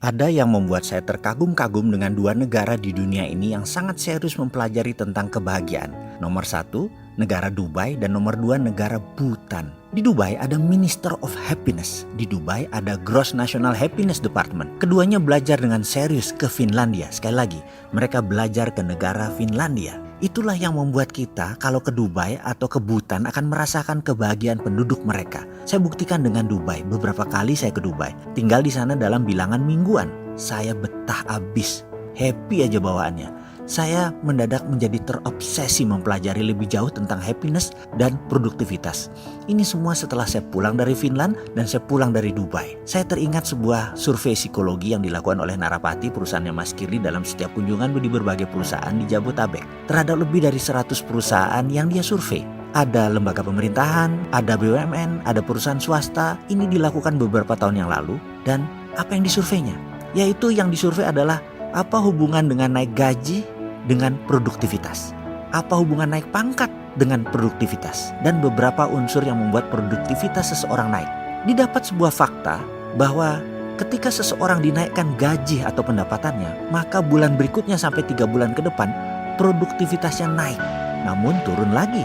Ada yang membuat saya terkagum-kagum dengan dua negara di dunia ini yang sangat serius mempelajari tentang kebahagiaan. Nomor satu, negara Dubai, dan nomor dua, negara Bhutan. Di Dubai ada Minister of Happiness. Di Dubai ada Gross National Happiness Department. Keduanya belajar dengan serius ke Finlandia. Sekali lagi, mereka belajar ke negara Finlandia. Itulah yang membuat kita kalau ke Dubai atau ke Bhutan akan merasakan kebahagiaan penduduk mereka. Saya buktikan dengan Dubai. Beberapa kali saya ke Dubai. Tinggal di sana dalam bilangan mingguan. Saya betah abis. Happy aja bawaannya. Saya mendadak menjadi terobsesi mempelajari lebih jauh tentang happiness dan produktivitas. Ini semua setelah saya pulang dari Finland dan saya pulang dari Dubai. Saya teringat sebuah survei psikologi yang dilakukan oleh Narapati, perusahaannya Mas Kirli, dalam setiap kunjungan di berbagai perusahaan di Jabotabek. Terhadap lebih dari 100 perusahaan yang dia survei. Ada lembaga pemerintahan, ada BUMN, ada perusahaan swasta. Ini dilakukan beberapa tahun yang lalu. Dan apa yang disurveinya? Yaitu yang disurvei adalah apa hubungan dengan naik gaji dengan produktivitas. Apa hubungan naik pangkat dengan produktivitas. Dan beberapa unsur yang membuat produktivitas seseorang naik. Didapat sebuah fakta bahwa ketika seseorang dinaikkan gaji atau pendapatannya, maka bulan berikutnya sampai 3 bulan ke depan produktivitasnya naik. Namun turun lagi.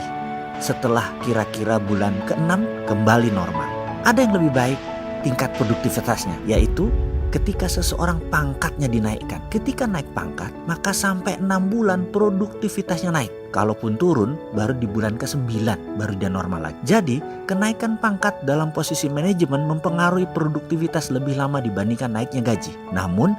Setelah kira-kira bulan ke-6 kembali normal. Ada yang lebih baik tingkat produktivitasnya, yaitu ketika seseorang pangkatnya dinaikkan. Ketika naik pangkat, maka sampai 6 bulan produktivitasnya naik. Kalaupun turun, baru di bulan ke-9 baru dia normal lagi. Jadi, kenaikan pangkat dalam posisi manajemen mempengaruhi produktivitas lebih lama dibandingkan naiknya gaji. Namun,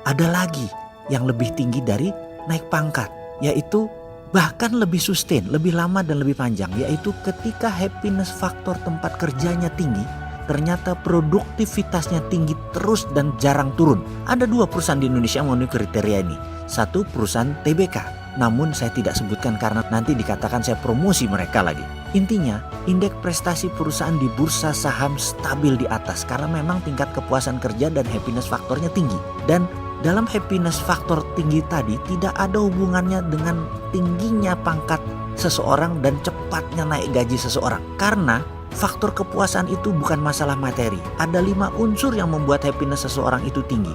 ada lagi yang lebih tinggi dari naik pangkat, yaitu bahkan lebih sustain, lebih lama dan lebih panjang, yaitu ketika happiness faktor tempat kerjanya tinggi, ternyata produktivitasnya tinggi terus dan jarang turun. Ada 2 perusahaan di Indonesia yang memenuhi kriteria ini. Satu perusahaan TBK, namun saya tidak sebutkan karena nanti dikatakan saya promosi mereka lagi. Intinya, indeks prestasi perusahaan di bursa saham stabil di atas karena memang tingkat kepuasan kerja dan happiness faktornya tinggi. Dan dalam happiness faktor tinggi tadi tidak ada hubungannya dengan tingginya pangkat seseorang dan cepatnya naik gaji seseorang. Karena faktor kepuasan itu bukan masalah materi. Ada 5 unsur yang membuat happiness seseorang itu tinggi.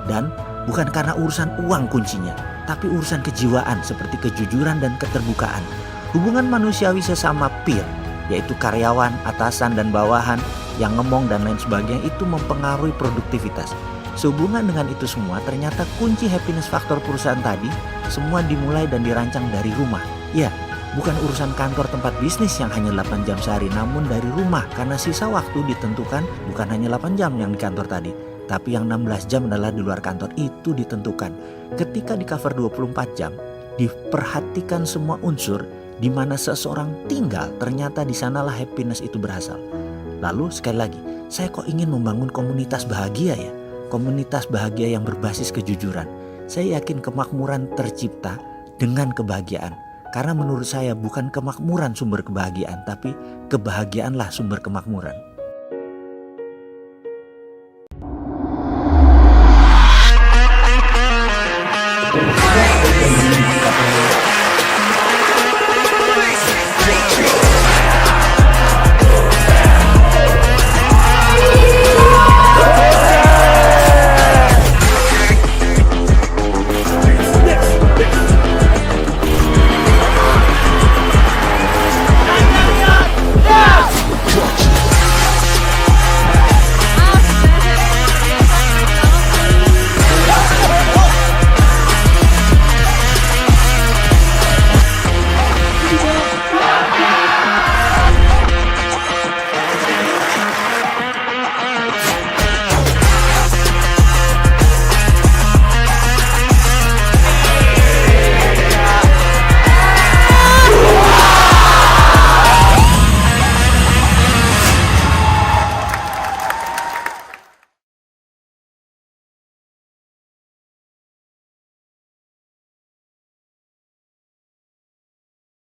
Dan bukan karena urusan uang kuncinya, tapi urusan kejiwaan seperti kejujuran dan keterbukaan. Hubungan manusiawi sesama peer, yaitu karyawan, atasan, dan bawahan yang ngomong dan lain sebagainya itu mempengaruhi produktivitas. Sehubungan dengan itu semua, ternyata kunci happiness faktor perusahaan tadi semua dimulai dan dirancang dari rumah. Ya, bukan urusan kantor tempat bisnis yang hanya 8 jam sehari, namun dari rumah karena sisa waktu ditentukan bukan hanya 8 jam yang di kantor tadi, tapi yang 16 jam adalah di luar kantor. Itu ditentukan. Ketika di cover 24 jam, diperhatikan semua unsur di mana seseorang tinggal, ternyata di sanalah happiness itu berasal. Lalu sekali lagi, saya kok ingin membangun komunitas bahagia ya? Komunitas bahagia yang berbasis kejujuran. Saya yakin kemakmuran tercipta dengan kebahagiaan. Karena menurut saya bukan kemakmuran sumber kebahagiaan, tapi kebahagiaanlah sumber kemakmuran.